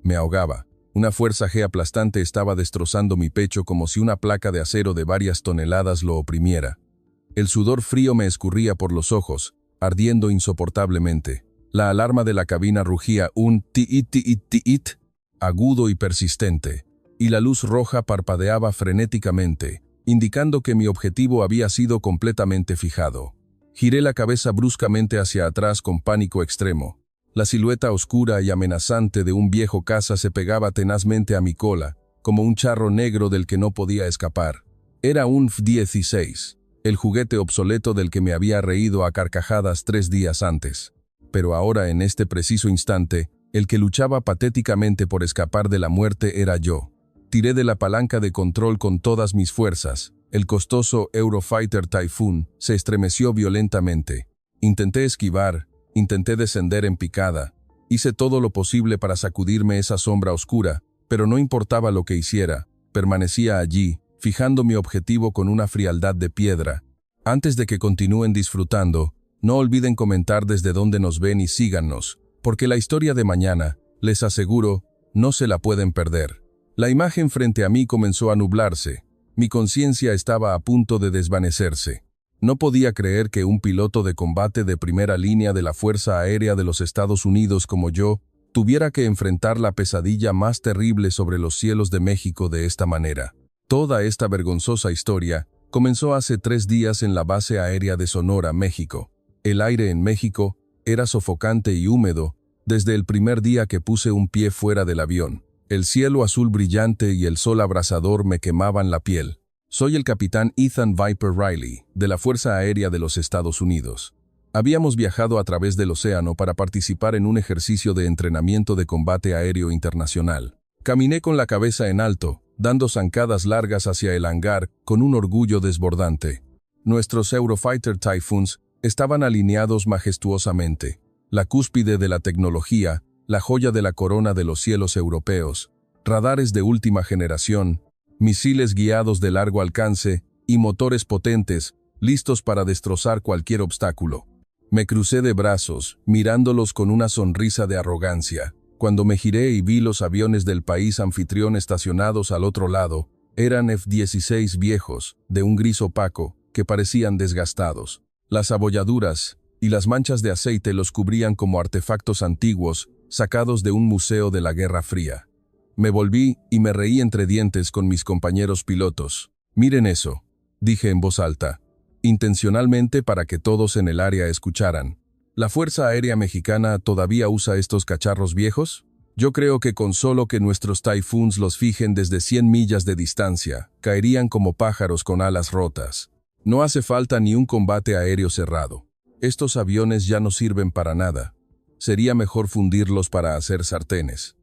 Me ahogaba. Una fuerza G aplastante estaba destrozando mi pecho como si una placa de acero de varias toneladas lo oprimiera. El sudor frío me escurría por los ojos, ardiendo insoportablemente. La alarma de la cabina rugía un tit agudo y persistente, y la luz roja parpadeaba frenéticamente, indicando que mi objetivo había sido completamente fijado. Giré la cabeza bruscamente hacia atrás con pánico extremo. La silueta oscura y amenazante de un viejo caza se pegaba tenazmente a mi cola, como un charro negro del que no podía escapar. Era un F-16, el juguete obsoleto del que me había reído a carcajadas 3 días antes. Pero ahora, en este preciso instante, el que luchaba patéticamente por escapar de la muerte era yo. Tiré de la palanca de control con todas mis fuerzas. El costoso Eurofighter Typhoon se estremeció violentamente. Intenté esquivar, intenté descender en picada. Hice todo lo posible para sacudirme esa sombra oscura, pero no importaba lo que hiciera, permanecía allí, fijando mi objetivo con una frialdad de piedra. Antes de que continúen disfrutando, no olviden comentar desde dónde nos ven y síganos, porque la historia de mañana, les aseguro, no se la pueden perder. La imagen frente a mí comenzó a nublarse. Mi conciencia estaba a punto de desvanecerse. No podía creer que un piloto de combate de primera línea de la Fuerza Aérea de los Estados Unidos como yo tuviera que enfrentar la pesadilla más terrible sobre los cielos de México de esta manera. Toda esta vergonzosa historia comenzó hace 3 días en la base aérea de Sonora, México. El aire en México era sofocante y húmedo desde el primer día que puse un pie fuera del avión. El cielo azul brillante y el sol abrasador me quemaban la piel. Soy el capitán Ethan Viper Riley, de la Fuerza Aérea de los Estados Unidos. Habíamos viajado a través del océano para participar en un ejercicio de entrenamiento de combate aéreo internacional. Caminé con la cabeza en alto, dando zancadas largas hacia el hangar con un orgullo desbordante. Nuestros Eurofighter Typhoons estaban alineados majestuosamente. La cúspide de la tecnología, la joya de la corona de los cielos europeos, radares de última generación, misiles guiados de largo alcance y motores potentes, listos para destrozar cualquier obstáculo. Me crucé de brazos, mirándolos con una sonrisa de arrogancia. Cuando me giré y vi los aviones del país anfitrión estacionados al otro lado, eran F-16 viejos, de un gris opaco, que parecían desgastados. Las abolladuras y las manchas de aceite los cubrían como artefactos antiguos, sacados de un museo de la Guerra Fría. Me volví y me reí entre dientes con mis compañeros pilotos. «Miren eso», dije en voz alta, intencionalmente para que todos en el área escucharan. ¿La Fuerza Aérea Mexicana todavía usa estos cacharros viejos? Yo creo que con solo que nuestros Typhoons los fijen desde 100 millas de distancia, caerían como pájaros con alas rotas. No hace falta ni un combate aéreo cerrado. Estos aviones ya no sirven para nada. Sería mejor fundirlos para hacer sartenes.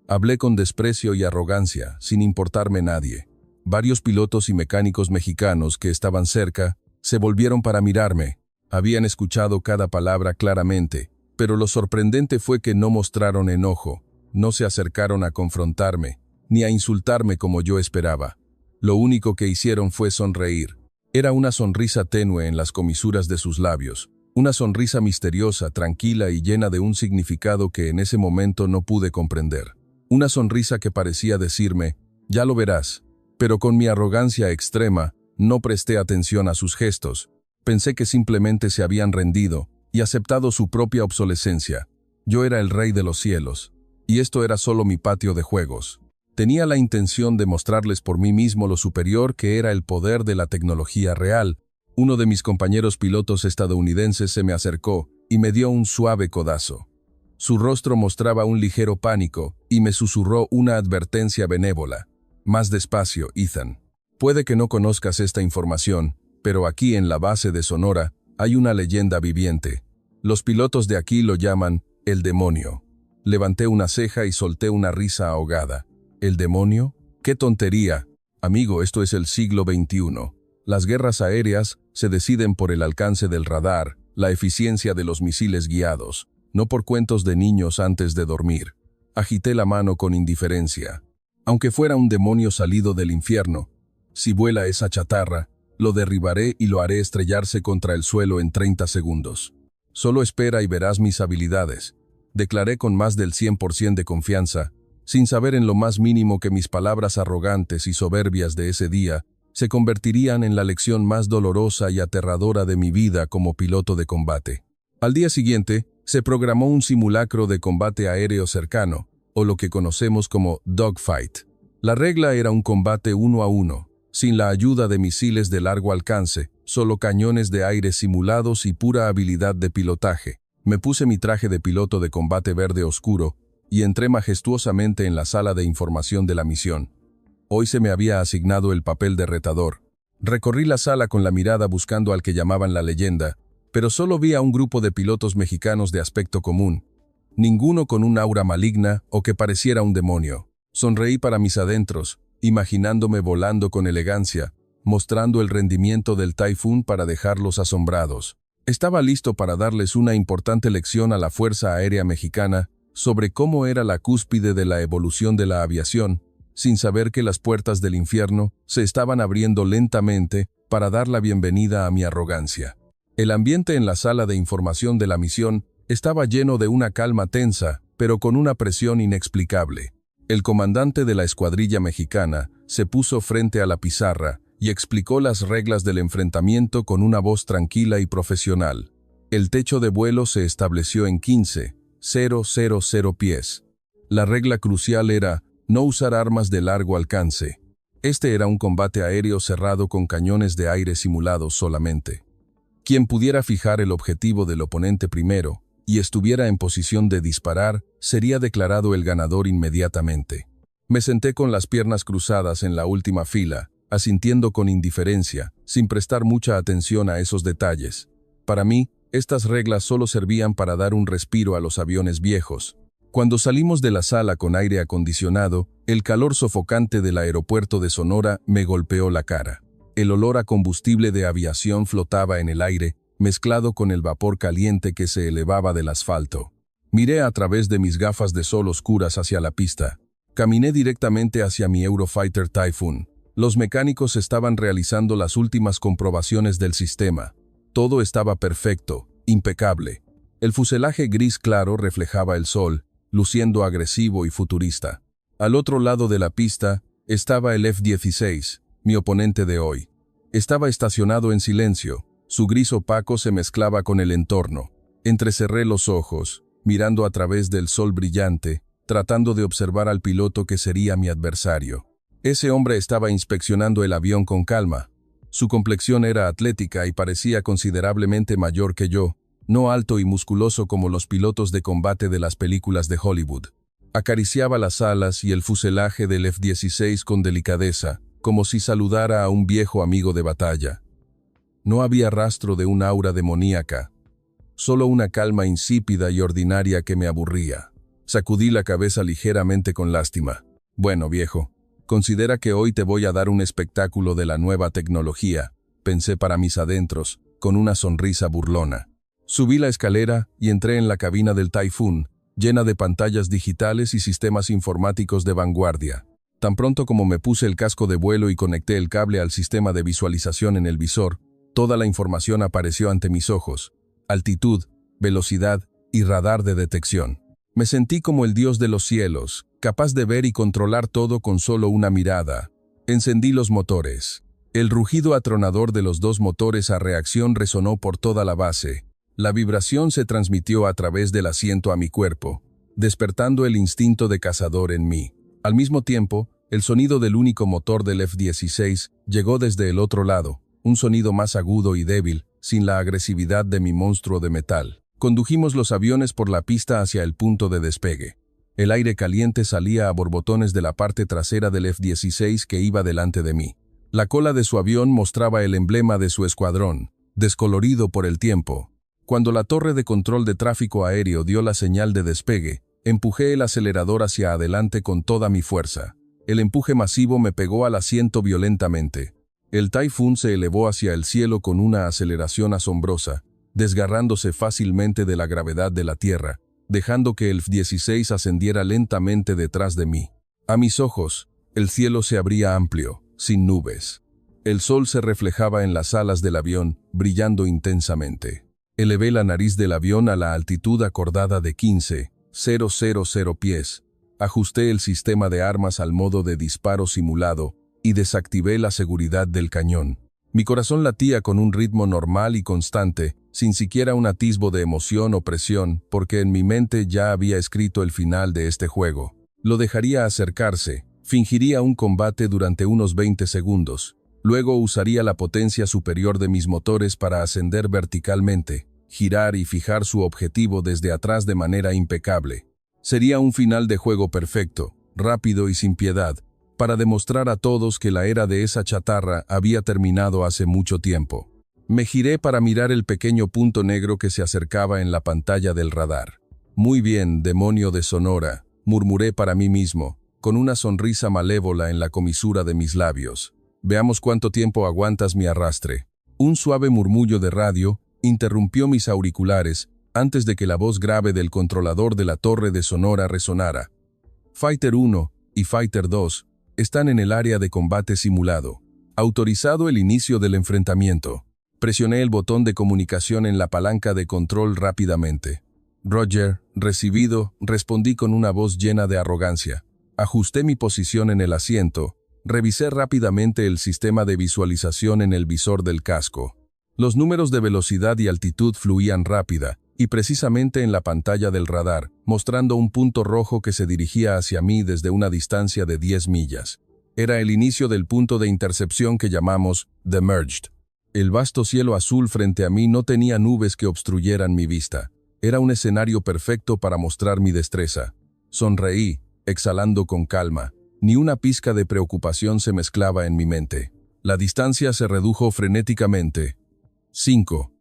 Hablé con desprecio y arrogancia, sin importarme nadie. Varios pilotos y mecánicos mexicanos que estaban cerca se volvieron para mirarme. Habían escuchado cada palabra claramente, pero lo sorprendente fue que no mostraron enojo, no se acercaron a confrontarme, ni a insultarme como yo esperaba. Lo único que hicieron fue sonreír. Era una sonrisa tenue en las comisuras de sus labios. Una sonrisa misteriosa, tranquila y llena de un significado que en ese momento no pude comprender. Una sonrisa que parecía decirme, «Ya lo verás». Pero con mi arrogancia extrema, no presté atención a sus gestos. Pensé que simplemente se habían rendido y aceptado su propia obsolescencia. Yo era el rey de los cielos, y esto era solo mi patio de juegos. Tenía la intención de mostrarles por mí mismo lo superior que era el poder de la tecnología real. Uno de mis compañeros pilotos estadounidenses se me acercó y me dio un suave codazo. Su rostro mostraba un ligero pánico y me susurró una advertencia benévola. «Más despacio, Ethan. Puede que no conozcas esta información, pero aquí en la base de Sonora hay una leyenda viviente. Los pilotos de aquí lo llaman el demonio». Levanté una ceja y solté una risa ahogada. ¿El demonio? ¡Qué tontería! Amigo, esto es el siglo XXI. Las guerras aéreas se deciden por el alcance del radar, la eficiencia de los misiles guiados, no por cuentos de niños antes de dormir. Agité la mano con indiferencia. Aunque fuera un demonio salido del infierno, si vuela esa chatarra, lo derribaré y lo haré estrellarse contra el suelo en 30 segundos. Solo espera y verás mis habilidades. Declaré con más del 100% de confianza, sin saber en lo más mínimo que mis palabras arrogantes y soberbias de ese día se convertirían en la lección más dolorosa y aterradora de mi vida como piloto de combate. Al día siguiente, se programó un simulacro de combate aéreo cercano, o lo que conocemos como dogfight. La regla era un combate 1 a 1, sin la ayuda de misiles de largo alcance, solo cañones de aire simulados y pura habilidad de pilotaje. Me puse mi traje de piloto de combate verde oscuro y entré majestuosamente en la sala de información de la misión. Hoy se me había asignado el papel de retador. Recorrí la sala con la mirada buscando al que llamaban la leyenda, pero solo vi a un grupo de pilotos mexicanos de aspecto común, ninguno con un aura maligna o que pareciera un demonio. Sonreí para mis adentros, imaginándome volando con elegancia, mostrando el rendimiento del Typhoon para dejarlos asombrados. Estaba listo para darles una importante lección a la Fuerza Aérea Mexicana sobre cómo era la cúspide de la evolución de la aviación, sin saber que las puertas del infierno se estaban abriendo lentamente para dar la bienvenida a mi arrogancia. El ambiente en la sala de información de la misión estaba lleno de una calma tensa, pero con una presión inexplicable. El comandante de la escuadrilla mexicana se puso frente a la pizarra y explicó las reglas del enfrentamiento con una voz tranquila y profesional. El techo de vuelo se estableció en 15,000 pies. La regla crucial era no usar armas de largo alcance. Este era un combate aéreo cerrado con cañones de aire simulados solamente. Quien pudiera fijar el objetivo del oponente primero y estuviera en posición de disparar, sería declarado el ganador inmediatamente. Me senté con las piernas cruzadas en la última fila, asintiendo con indiferencia, sin prestar mucha atención a esos detalles. Para mí, estas reglas solo servían para dar un respiro a los aviones viejos. Cuando salimos de la sala con aire acondicionado, el calor sofocante del aeropuerto de Sonora me golpeó la cara. El olor a combustible de aviación flotaba en el aire, mezclado con el vapor caliente que se elevaba del asfalto. Miré a través de mis gafas de sol oscuras hacia la pista. Caminé directamente hacia mi Eurofighter Typhoon. Los mecánicos estaban realizando las últimas comprobaciones del sistema. Todo estaba perfecto, impecable. El fuselaje gris claro reflejaba el sol, luciendo agresivo y futurista. Al otro lado de la pista estaba el F-16, mi oponente de hoy. Estaba estacionado en silencio. Su gris opaco se mezclaba con el entorno. Entrecerré los ojos, mirando a través del sol brillante, tratando de observar al piloto que sería mi adversario. Ese hombre estaba inspeccionando el avión con calma. Su complexión era atlética y parecía considerablemente mayor que yo, no alto y musculoso como los pilotos de combate de las películas de Hollywood. Acariciaba las alas y el fuselaje del F-16 con delicadeza, como si saludara a un viejo amigo de batalla. No había rastro de un aura demoníaca, solo una calma insípida y ordinaria que me aburría. Sacudí la cabeza ligeramente con lástima. Bueno, viejo, considera que hoy te voy a dar un espectáculo de la nueva tecnología, pensé para mis adentros, con una sonrisa burlona. Subí la escalera y entré en la cabina del Typhoon, llena de pantallas digitales y sistemas informáticos de vanguardia. Tan pronto como me puse el casco de vuelo y conecté el cable al sistema de visualización en el visor, toda la información apareció ante mis ojos: altitud, velocidad y radar de detección. Me sentí como el dios de los cielos, capaz de ver y controlar todo con solo una mirada. Encendí los motores. El rugido atronador de los dos motores a reacción resonó por toda la base. La vibración se transmitió a través del asiento a mi cuerpo, despertando el instinto de cazador en mí. Al mismo tiempo, el sonido del único motor del F-16 llegó desde el otro lado, un sonido más agudo y débil, sin la agresividad de mi monstruo de metal. Condujimos los aviones por la pista hacia el punto de despegue. El aire caliente salía a borbotones de la parte trasera del F-16 que iba delante de mí. La cola de su avión mostraba el emblema de su escuadrón, descolorido por el tiempo. Cuando la torre de control de tráfico aéreo dio la señal de despegue, empujé el acelerador hacia adelante con toda mi fuerza. El empuje masivo me pegó al asiento violentamente. El Typhoon se elevó hacia el cielo con una aceleración asombrosa, desgarrándose fácilmente de la gravedad de la Tierra, dejando que el F-16 ascendiera lentamente detrás de mí. A mis ojos, el cielo se abría amplio, sin nubes. El sol se reflejaba en las alas del avión, brillando intensamente. Elevé la nariz del avión a la altitud acordada de 15,000 pies. Ajusté el sistema de armas al modo de disparo simulado y desactivé la seguridad del cañón. Mi corazón latía con un ritmo normal y constante, sin siquiera un atisbo de emoción o presión, porque en mi mente ya había escrito el final de este juego. Lo dejaría acercarse, fingiría un combate durante unos 20 segundos. Luego usaría la potencia superior de mis motores para ascender verticalmente, girar y fijar su objetivo desde atrás de manera impecable. Sería un final de juego perfecto, rápido y sin piedad, para demostrar a todos que la era de esa chatarra había terminado hace mucho tiempo. Me giré para mirar el pequeño punto negro que se acercaba en la pantalla del radar. Muy bien, demonio de Sonora, murmuré para mí mismo, con una sonrisa malévola en la comisura de mis labios. Veamos cuánto tiempo aguantas mi arrastre. Un suave murmullo de radio interrumpió mis auriculares antes de que la voz grave del controlador de la torre de Sonora resonara. Fighter 1 y Fighter 2 están en el área de combate simulado. Autorizado el inicio del enfrentamiento. Presioné el botón de comunicación en la palanca de control rápidamente. Roger, recibido, respondí con una voz llena de arrogancia. Ajusté mi posición en el asiento. Revisé rápidamente el sistema de visualización en el visor del casco. Los números de velocidad y altitud fluían rápida, y precisamente en la pantalla del radar, mostrando un punto rojo que se dirigía hacia mí desde una distancia de 10 millas. Era el inicio del punto de intercepción que llamamos The Merged. El vasto cielo azul frente a mí no tenía nubes que obstruyeran mi vista. Era un escenario perfecto para mostrar mi destreza. Sonreí, exhalando con calma. Ni una pizca de preocupación se mezclaba en mi mente. La distancia se redujo frenéticamente. 5.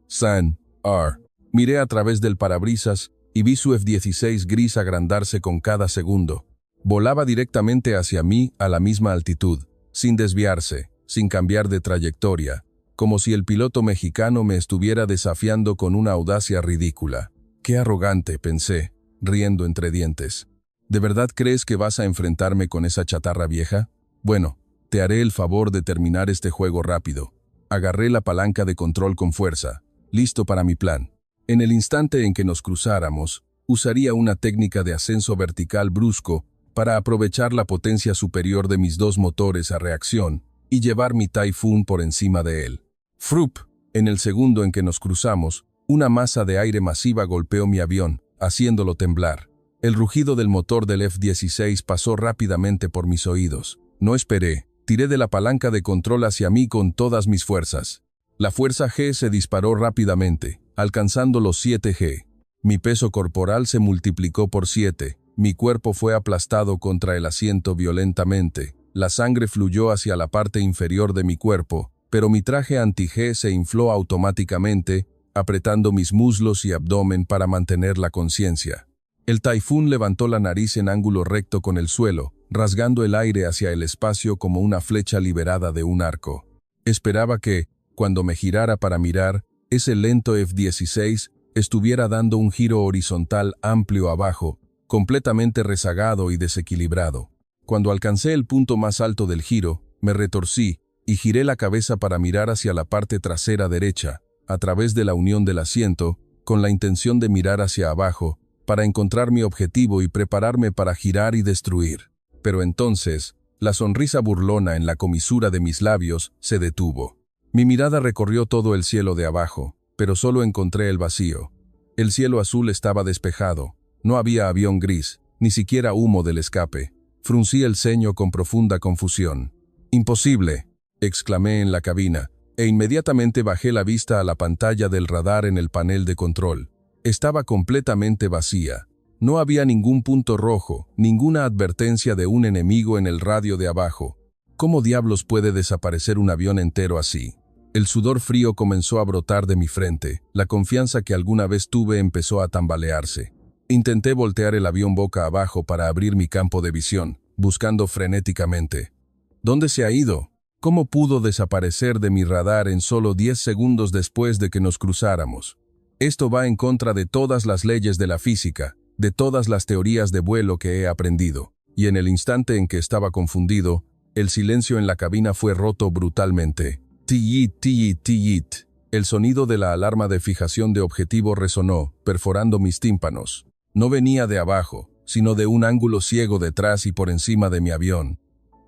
San. R. Miré a través del parabrisas y vi su F-16 gris agrandarse con cada segundo. Volaba directamente hacia mí a la misma altitud, sin desviarse, sin cambiar de trayectoria, como si el piloto mexicano me estuviera desafiando con una audacia ridícula. Qué arrogante, pensé, riendo entre dientes. ¿De verdad crees que vas a enfrentarme con esa chatarra vieja? Bueno, te haré el favor de terminar este juego rápido. Agarré la palanca de control con fuerza, listo para mi plan. En el instante en que nos cruzáramos, usaría una técnica de ascenso vertical brusco para aprovechar la potencia superior de mis dos motores a reacción y llevar mi Typhoon por encima de él. ¡Frup! En el segundo en que nos cruzamos, una masa de aire masiva golpeó mi avión, haciéndolo temblar. El rugido del motor del F-16 pasó rápidamente por mis oídos. No esperé, tiré de la palanca de control hacia mí con todas mis fuerzas. La fuerza G se disparó rápidamente, alcanzando los 7 G. Mi peso corporal se multiplicó por 7, mi cuerpo fue aplastado contra el asiento violentamente, la sangre fluyó hacia la parte inferior de mi cuerpo, pero mi traje anti-G se infló automáticamente, apretando mis muslos y abdomen para mantener la conciencia. El Typhoon levantó la nariz en ángulo recto con el suelo, rasgando el aire hacia el espacio como una flecha liberada de un arco. Esperaba que, cuando me girara para mirar, ese lento F-16 estuviera dando un giro horizontal amplio abajo, completamente rezagado y desequilibrado. Cuando alcancé el punto más alto del giro, me retorcí y giré la cabeza para mirar hacia la parte trasera derecha, a través de la unión del asiento, con la intención de mirar hacia abajo, para encontrar mi objetivo y prepararme para girar y destruir. Pero entonces, la sonrisa burlona en la comisura de mis labios se detuvo. Mi mirada recorrió todo el cielo de abajo, pero solo encontré el vacío. El cielo azul estaba despejado, no había avión gris, ni siquiera humo del escape. Fruncí el ceño con profunda confusión. «¡Imposible!», exclamé en la cabina, e inmediatamente bajé la vista a la pantalla del radar en el panel de control. Estaba completamente vacía. No había ningún punto rojo, ninguna advertencia de un enemigo en el radio de abajo. ¿Cómo diablos puede desaparecer un avión entero así? El sudor frío comenzó a brotar de mi frente, la confianza que alguna vez tuve empezó a tambalearse. Intenté voltear el avión boca abajo para abrir mi campo de visión, buscando frenéticamente. ¿Dónde se ha ido? ¿Cómo pudo desaparecer de mi radar en solo 10 segundos después de que nos cruzáramos? Esto va en contra de todas las leyes de la física, de todas las teorías de vuelo que he aprendido, y en el instante en que estaba confundido, el silencio en la cabina fue roto brutalmente. Tiyit, tiyit, tiyit. El sonido de la alarma de fijación de objetivo resonó, perforando mis tímpanos. No venía de abajo, sino de un ángulo ciego detrás y por encima de mi avión.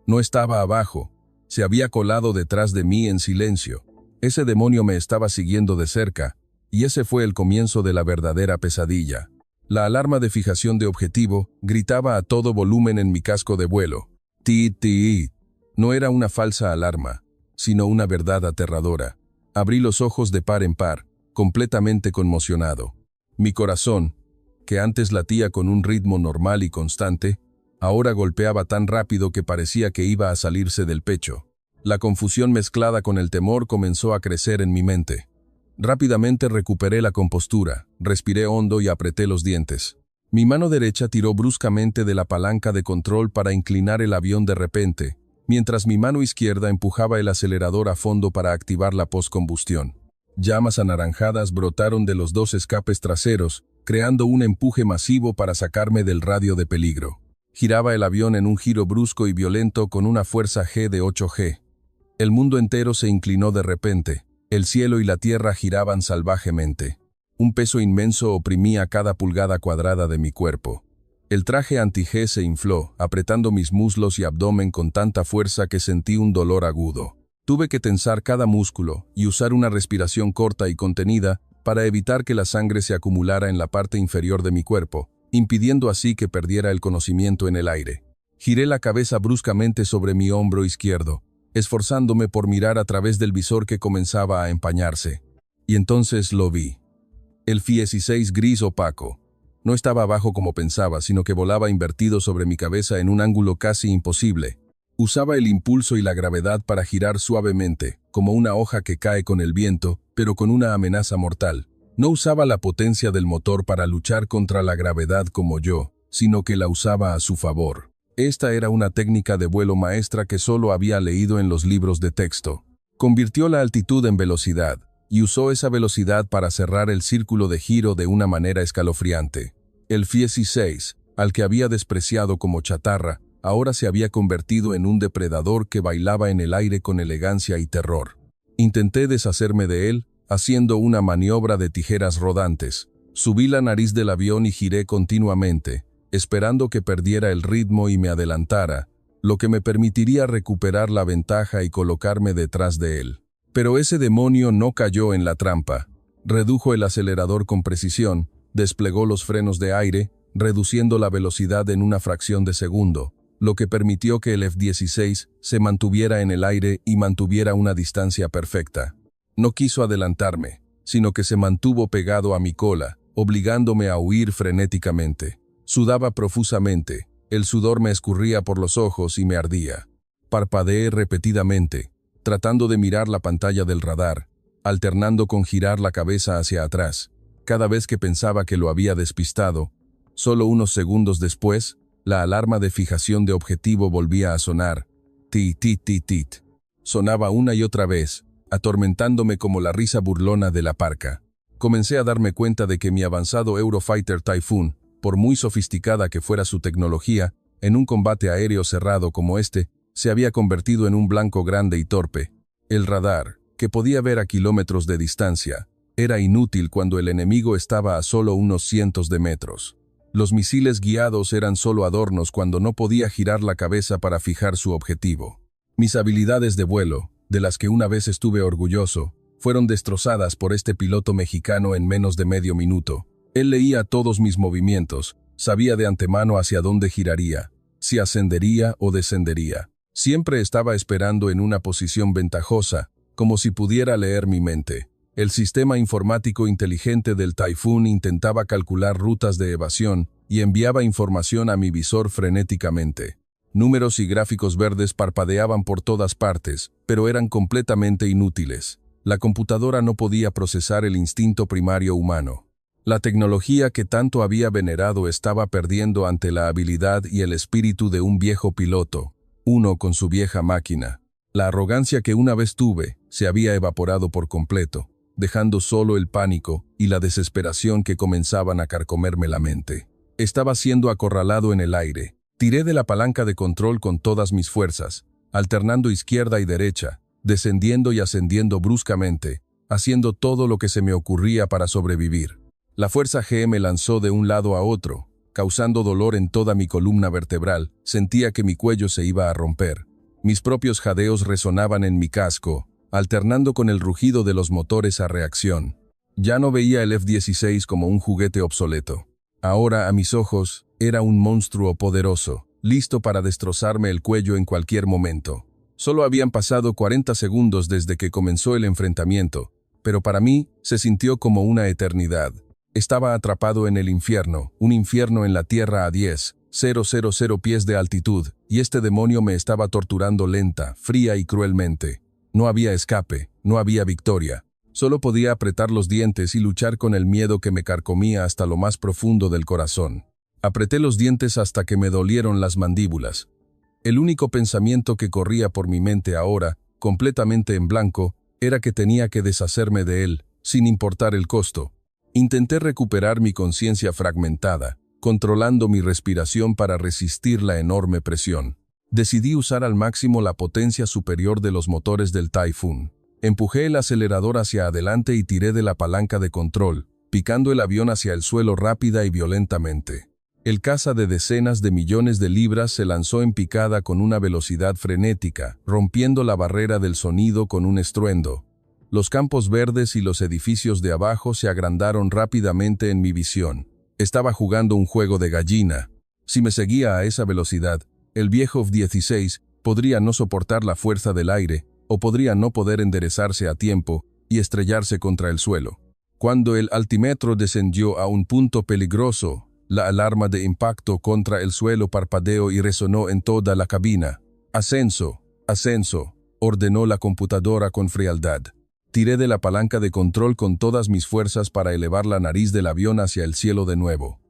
No estaba abajo, se había colado detrás de mí en silencio. Ese demonio me estaba siguiendo de cerca, y ese fue el comienzo de la verdadera pesadilla. La alarma de fijación de objetivo gritaba a todo volumen en mi casco de vuelo. Ti. No era una falsa alarma, sino una verdad aterradora. Abrí los ojos de par en par, completamente conmocionado. Mi corazón, que antes latía con un ritmo normal y constante, ahora golpeaba tan rápido que parecía que iba a salirse del pecho. La confusión mezclada con el temor comenzó a crecer en mi mente. Rápidamente recuperé la compostura, respiré hondo y apreté los dientes. Mi mano derecha tiró bruscamente de la palanca de control para inclinar el avión de repente, mientras mi mano izquierda empujaba el acelerador a fondo para activar la postcombustión. Llamas anaranjadas brotaron de los dos escapes traseros, creando un empuje masivo para sacarme del radio de peligro. Giraba el avión en un giro brusco y violento con una fuerza G de 8G. El mundo entero se inclinó de repente. El cielo y la tierra giraban salvajemente. Un peso inmenso oprimía cada pulgada cuadrada de mi cuerpo. El traje anti-G se infló, apretando mis muslos y abdomen con tanta fuerza que sentí un dolor agudo. Tuve que tensar cada músculo y usar una respiración corta y contenida para evitar que la sangre se acumulara en la parte inferior de mi cuerpo, impidiendo así que perdiera el conocimiento en el aire. Giré la cabeza bruscamente sobre mi hombro izquierdo, esforzándome por mirar a través del visor que comenzaba a empañarse. Y entonces lo vi. El F-16 gris opaco. No estaba abajo como pensaba, sino que volaba invertido sobre mi cabeza en un ángulo casi imposible. Usaba el impulso y la gravedad para girar suavemente, como una hoja que cae con el viento, pero con una amenaza mortal. No usaba la potencia del motor para luchar contra la gravedad como yo, sino que la usaba a su favor. Esta era una técnica de vuelo maestra que solo había leído en los libros de texto. Convirtió la altitud en velocidad, y usó esa velocidad para cerrar el círculo de giro de una manera escalofriante. El F-16, al que había despreciado como chatarra, ahora se había convertido en un depredador que bailaba en el aire con elegancia y terror. Intenté deshacerme de él, haciendo una maniobra de tijeras rodantes. Subí la nariz del avión y giré continuamente, esperando que perdiera el ritmo y me adelantara, lo que me permitiría recuperar la ventaja y colocarme detrás de él. Pero ese demonio no cayó en la trampa. Redujo el acelerador con precisión, desplegó los frenos de aire, reduciendo la velocidad en una fracción de segundo, lo que permitió que el F-16 se mantuviera en el aire y mantuviera una distancia perfecta. No quiso adelantarme, sino que se mantuvo pegado a mi cola, obligándome a huir frenéticamente. Sudaba profusamente, el sudor me escurría por los ojos y me ardía. Parpadeé repetidamente, tratando de mirar la pantalla del radar, alternando con girar la cabeza hacia atrás. Cada vez que pensaba que lo había despistado, solo unos segundos después, la alarma de fijación de objetivo volvía a sonar. Tit. Sonaba una y otra vez, atormentándome como la risa burlona de la parca. Comencé a darme cuenta de que mi avanzado Eurofighter Typhoon, por muy sofisticada que fuera su tecnología, en un combate aéreo cerrado como este, se había convertido en un blanco grande y torpe. El radar, que podía ver a kilómetros de distancia, era inútil cuando el enemigo estaba a solo unos cientos de metros. Los misiles guiados eran solo adornos cuando no podía girar la cabeza para fijar su objetivo. Mis habilidades de vuelo, de las que una vez estuve orgulloso, fueron destrozadas por este piloto mexicano en menos de medio minuto. Él leía todos mis movimientos, sabía de antemano hacia dónde giraría, si ascendería o descendería. Siempre estaba esperando en una posición ventajosa, como si pudiera leer mi mente. El sistema informático inteligente del Typhoon intentaba calcular rutas de evasión y enviaba información a mi visor frenéticamente. Números y gráficos verdes parpadeaban por todas partes, pero eran completamente inútiles. La computadora no podía procesar el instinto primario humano. La tecnología que tanto había venerado estaba perdiendo ante la habilidad y el espíritu de un viejo piloto, uno con su vieja máquina. La arrogancia que una vez tuve se había evaporado por completo, dejando solo el pánico y la desesperación que comenzaban a carcomerme la mente. Estaba siendo acorralado en el aire. Tiré de la palanca de control con todas mis fuerzas, alternando izquierda y derecha, descendiendo y ascendiendo bruscamente, haciendo todo lo que se me ocurría para sobrevivir. La fuerza G me lanzó de un lado a otro, causando dolor en toda mi columna vertebral. Sentía que mi cuello se iba a romper. Mis propios jadeos resonaban en mi casco, alternando con el rugido de los motores a reacción. Ya no veía el F-16 como un juguete obsoleto. Ahora, a mis ojos, era un monstruo poderoso, listo para destrozarme el cuello en cualquier momento. Solo habían pasado 40 segundos desde que comenzó el enfrentamiento, pero para mí se sintió como una eternidad. Estaba atrapado en el infierno, un infierno en la tierra a 10,000 pies de altitud, y este demonio me estaba torturando lenta, fría y cruelmente. No había escape, no había victoria. Solo podía apretar los dientes y luchar con el miedo que me carcomía hasta lo más profundo del corazón. Apreté los dientes hasta que me dolieron las mandíbulas. El único pensamiento que corría por mi mente ahora, completamente en blanco, era que tenía que deshacerme de él, sin importar el costo. Intenté recuperar mi conciencia fragmentada, controlando mi respiración para resistir la enorme presión. Decidí usar al máximo la potencia superior de los motores del Typhoon. Empujé el acelerador hacia adelante y tiré de la palanca de control, picando el avión hacia el suelo rápida y violentamente. El caza de decenas de millones de libras se lanzó en picada con una velocidad frenética, rompiendo la barrera del sonido con un estruendo. Los campos verdes y los edificios de abajo se agrandaron rápidamente en mi visión. Estaba jugando un juego de gallina. Si me seguía a esa velocidad, el viejo F-16 podría no soportar la fuerza del aire, o podría no poder enderezarse a tiempo y estrellarse contra el suelo. Cuando el altímetro descendió a un punto peligroso, la alarma de impacto contra el suelo parpadeó y resonó en toda la cabina. «Ascenso, ascenso», ordenó la computadora con frialdad. Tiré de la palanca de control con todas mis fuerzas para elevar la nariz del avión hacia el cielo de nuevo.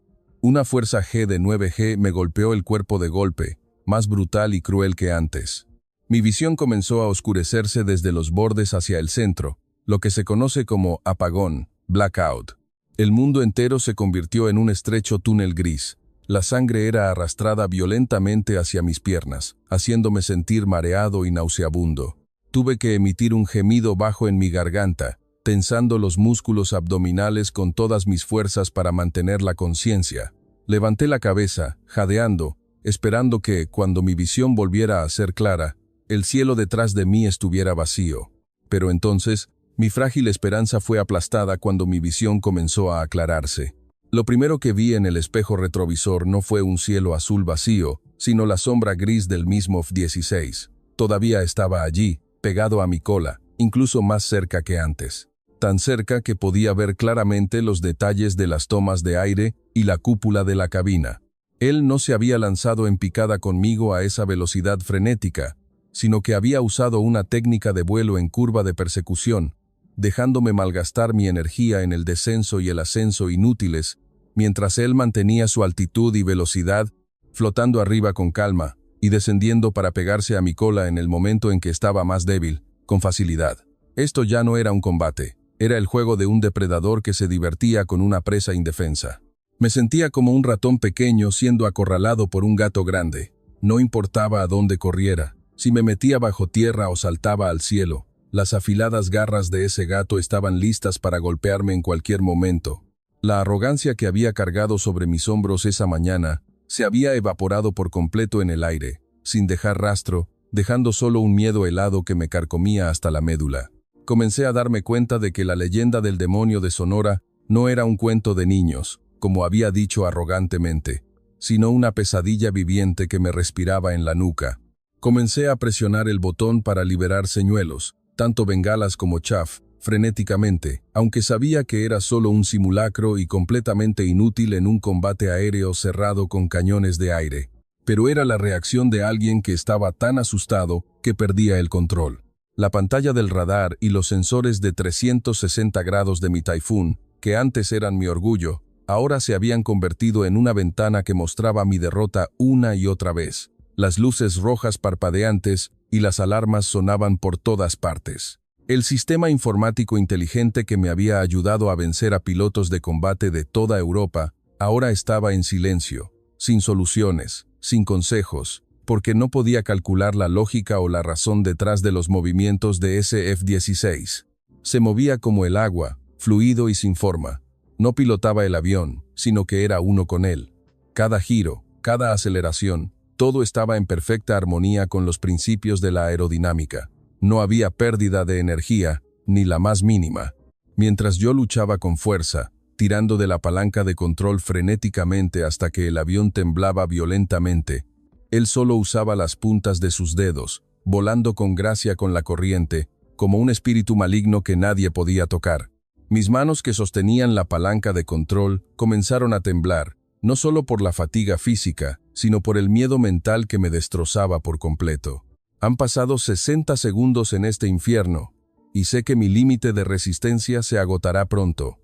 Una fuerza G de 9G me golpeó el cuerpo de golpe, más brutal y cruel que antes. Mi visión comenzó a oscurecerse desde los bordes hacia el centro, lo que se conoce como apagón, blackout. El mundo entero se convirtió en un estrecho túnel gris. La sangre era arrastrada violentamente hacia mis piernas, haciéndome sentir mareado y nauseabundo. Tuve que emitir un gemido bajo en mi garganta, tensando los músculos abdominales con todas mis fuerzas para mantener la conciencia. Levanté la cabeza, jadeando, esperando que, cuando mi visión volviera a ser clara, el cielo detrás de mí estuviera vacío. Pero entonces, mi frágil esperanza fue aplastada cuando mi visión comenzó a aclararse. Lo primero que vi en el espejo retrovisor no fue un cielo azul vacío, sino la sombra gris del mismo F-16. Todavía estaba allí, pegado a mi cola, incluso más cerca que antes. Tan cerca que podía ver claramente los detalles de las tomas de aire y la cúpula de la cabina. Él no se había lanzado en picada conmigo a esa velocidad frenética, sino que había usado una técnica de vuelo en curva de persecución, dejándome malgastar mi energía en el descenso y el ascenso inútiles, mientras él mantenía su altitud y velocidad, flotando arriba con calma y descendiendo para pegarse a mi cola en el momento en que estaba más débil, con facilidad. Esto ya no era un combate, era el juego de un depredador que se divertía con una presa indefensa. Me sentía como un ratón pequeño siendo acorralado por un gato grande. No importaba a dónde corriera. Si me metía bajo tierra o saltaba al cielo, las afiladas garras de ese gato estaban listas para golpearme en cualquier momento. La arrogancia que había cargado sobre mis hombros esa mañana se había evaporado por completo en el aire, sin dejar rastro, dejando solo un miedo helado que me carcomía hasta la médula. Comencé a darme cuenta de que la leyenda del demonio de Sonora no era un cuento de niños, como había dicho arrogantemente, sino una pesadilla viviente que me respiraba en la nuca. Comencé a presionar el botón para liberar señuelos, tanto bengalas como chaff, frenéticamente, aunque sabía que era solo un simulacro y completamente inútil en un combate aéreo cerrado con cañones de aire. Pero era la reacción de alguien que estaba tan asustado que perdía el control. La pantalla del radar y los sensores de 360 grados de mi Typhoon, que antes eran mi orgullo, ahora se habían convertido en una ventana que mostraba mi derrota una y otra vez. Las luces rojas parpadeantes y las alarmas sonaban por todas partes. El sistema informático inteligente que me había ayudado a vencer a pilotos de combate de toda Europa, ahora estaba en silencio, sin soluciones, sin consejos, porque no podía calcular la lógica o la razón detrás de los movimientos de ese F-16. Se movía como el agua, fluido y sin forma. No pilotaba el avión, sino que era uno con él. Cada giro, cada aceleración, todo estaba en perfecta armonía con los principios de la aerodinámica. No había pérdida de energía, ni la más mínima. Mientras yo luchaba con fuerza, tirando de la palanca de control frenéticamente hasta que el avión temblaba violentamente, él solo usaba las puntas de sus dedos, volando con gracia con la corriente, como un espíritu maligno que nadie podía tocar. Mis manos que sostenían la palanca de control comenzaron a temblar, no solo por la fatiga física, sino por el miedo mental que me destrozaba por completo. Han pasado 60 segundos en este infierno, y sé que mi límite de resistencia se agotará pronto.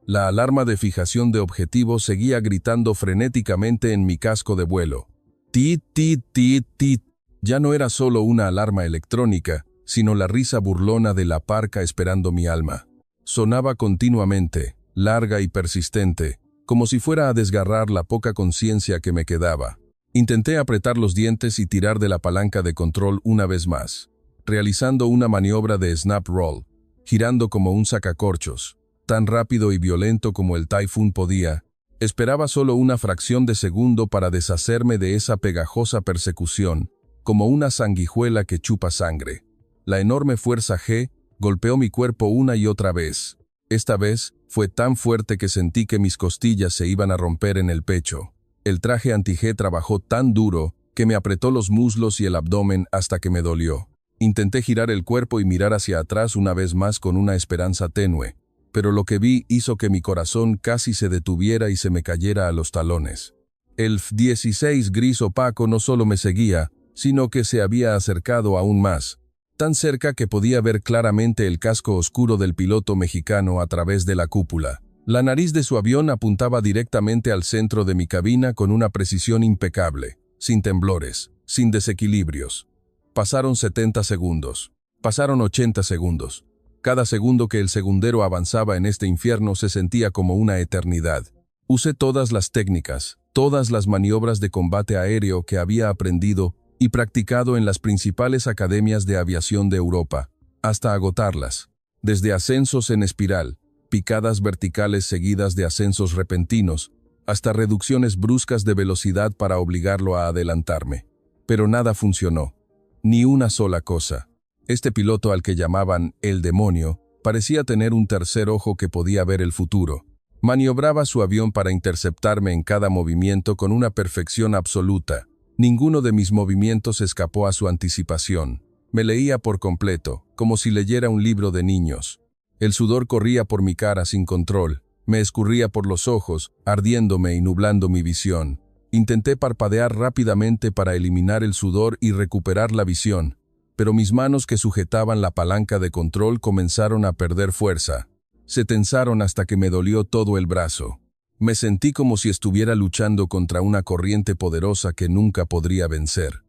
La alarma de fijación de objetivo seguía gritando frenéticamente en mi casco de vuelo. Tit, tit, tit, tit. Ya no era solo una alarma electrónica, sino la risa burlona de la parca esperando mi alma. Sonaba continuamente, larga y persistente, como si fuera a desgarrar la poca conciencia que me quedaba. Intenté apretar los dientes y tirar de la palanca de control una vez más, realizando una maniobra de snap roll, girando como un sacacorchos, tan rápido y violento como el Typhoon podía. Esperaba solo una fracción de segundo para deshacerme de esa pegajosa persecución, como una sanguijuela que chupa sangre. La enorme fuerza G golpeó mi cuerpo una y otra vez. Esta vez fue tan fuerte que sentí que mis costillas se iban a romper en el pecho. El traje anti-G trabajó tan duro que me apretó los muslos y el abdomen hasta que me dolió. Intenté girar el cuerpo y mirar hacia atrás una vez más con una esperanza tenue, pero lo que vi hizo que mi corazón casi se detuviera y se me cayera a los talones. El F-16 gris opaco no solo me seguía, sino que se había acercado aún más, tan cerca que podía ver claramente el casco oscuro del piloto mexicano a través de la cúpula. La nariz de su avión apuntaba directamente al centro de mi cabina con una precisión impecable, sin temblores, sin desequilibrios. Pasaron 70 segundos. Pasaron 80 segundos. Cada segundo que el segundero avanzaba en este infierno se sentía como una eternidad. Usé todas las técnicas, todas las maniobras de combate aéreo que había aprendido y practicado en las principales academias de aviación de Europa, hasta agotarlas. Desde ascensos en espiral, picadas verticales seguidas de ascensos repentinos, hasta reducciones bruscas de velocidad para obligarlo a adelantarme. Pero nada funcionó. Ni una sola cosa. Este piloto al que llamaban el demonio parecía tener un tercer ojo que podía ver el futuro. Maniobraba su avión para interceptarme en cada movimiento con una perfección absoluta. Ninguno de mis movimientos escapó a su anticipación. Me leía por completo, como si leyera un libro de niños. El sudor corría por mi cara sin control, me escurría por los ojos, ardiéndome y nublando mi visión. Intenté parpadear rápidamente para eliminar el sudor y recuperar la visión, pero mis manos que sujetaban la palanca de control comenzaron a perder fuerza. Se tensaron hasta que me dolió todo el brazo. Me sentí como si estuviera luchando contra una corriente poderosa que nunca podría vencer.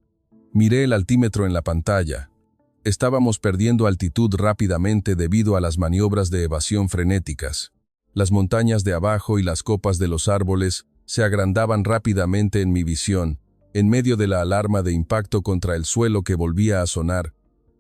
Miré el altímetro en la pantalla. Estábamos perdiendo altitud rápidamente debido a las maniobras de evasión frenéticas. Las montañas de abajo y las copas de los árboles se agrandaban rápidamente en mi visión, en medio de la alarma de impacto contra el suelo que volvía a sonar.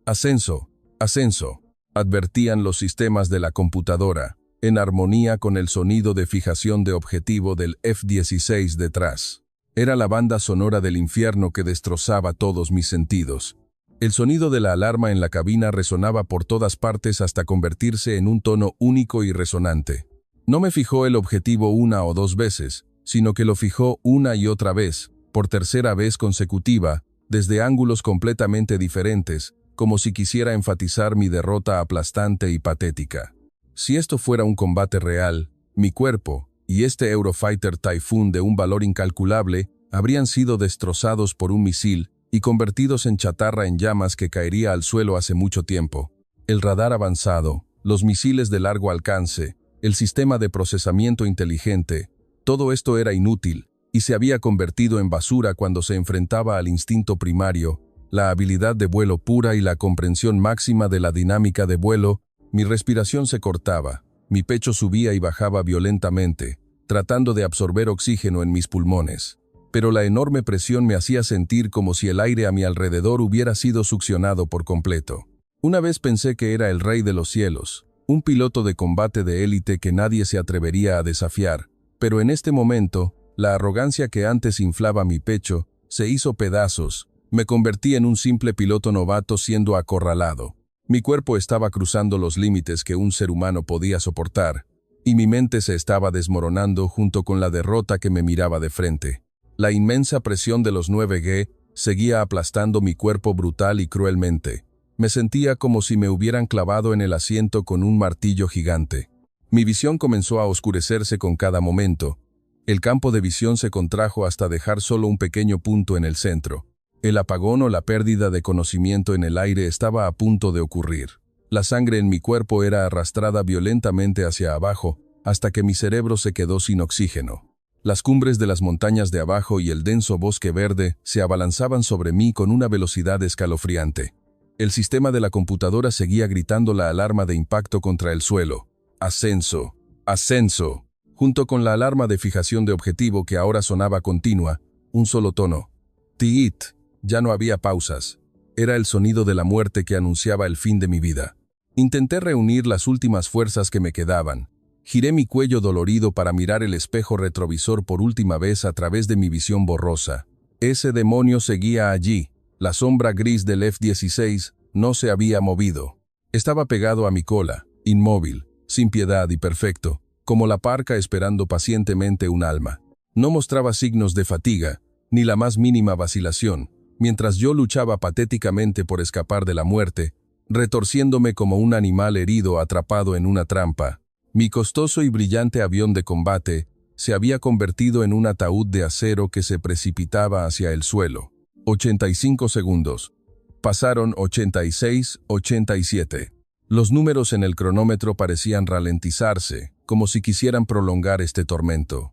«Ascenso, ascenso», advertían los sistemas de la computadora, en armonía con el sonido de fijación de objetivo del F-16 detrás. Era la banda sonora del infierno que destrozaba todos mis sentidos. El sonido de la alarma en la cabina resonaba por todas partes hasta convertirse en un tono único y resonante. No me fijó el objetivo una o dos veces, sino que lo fijó una y otra vez, por tercera vez consecutiva, desde ángulos completamente diferentes, como si quisiera enfatizar mi derrota aplastante y patética. Si esto fuera un combate real, mi cuerpo y este Eurofighter Typhoon de un valor incalculable habrían sido destrozados por un misil y convertidos en chatarra en llamas que caería al suelo hace mucho tiempo. El radar avanzado, los misiles de largo alcance, el sistema de procesamiento inteligente, todo esto era inútil y se había convertido en basura cuando se enfrentaba al instinto primario, la habilidad de vuelo pura y la comprensión máxima de la dinámica de vuelo. Mi respiración se cortaba, mi pecho subía y bajaba violentamente, tratando de absorber oxígeno en mis pulmones. Pero la enorme presión me hacía sentir como si el aire a mi alrededor hubiera sido succionado por completo. Una vez pensé que era el rey de los cielos, un piloto de combate de élite que nadie se atrevería a desafiar, pero en este momento La arrogancia que antes inflaba mi pecho se hizo pedazos. Me convertí en un simple piloto novato siendo acorralado. Mi cuerpo estaba cruzando los límites que un ser humano podía soportar, y mi mente se estaba desmoronando junto con la derrota que me miraba de frente. La inmensa presión de los 9G seguía aplastando mi cuerpo brutal y cruelmente. Me sentía como si me hubieran clavado en el asiento con un martillo gigante. Mi visión comenzó a oscurecerse con cada momento. El campo de visión se contrajo hasta dejar solo un pequeño punto en el centro. El apagón o la pérdida de conocimiento en el aire estaba a punto de ocurrir. La sangre en mi cuerpo era arrastrada violentamente hacia abajo hasta que mi cerebro se quedó sin oxígeno. Las cumbres de las montañas de abajo y el denso bosque verde se abalanzaban sobre mí con una velocidad escalofriante. El sistema de la computadora seguía gritando la alarma de impacto contra el suelo. Ascenso, ascenso, junto con la alarma de fijación de objetivo que ahora sonaba continua, un solo tono. Tiit. Ya no había pausas. Era el sonido de la muerte que anunciaba el fin de mi vida. Intenté reunir las últimas fuerzas que me quedaban. Giré mi cuello dolorido para mirar el espejo retrovisor por última vez a través de mi visión borrosa. Ese demonio seguía allí. La sombra gris del F-16 no se había movido. Estaba pegado a mi cola, inmóvil, sin piedad y perfecto, como la parca esperando pacientemente un alma. No mostraba signos de fatiga, ni la más mínima vacilación, mientras yo luchaba patéticamente por escapar de la muerte, retorciéndome como un animal herido atrapado en una trampa. Mi costoso y brillante avión de combate se había convertido en un ataúd de acero que se precipitaba hacia el suelo. 85 segundos. Pasaron 86, 87. Los números en el cronómetro parecían ralentizarse, como si quisieran prolongar este tormento.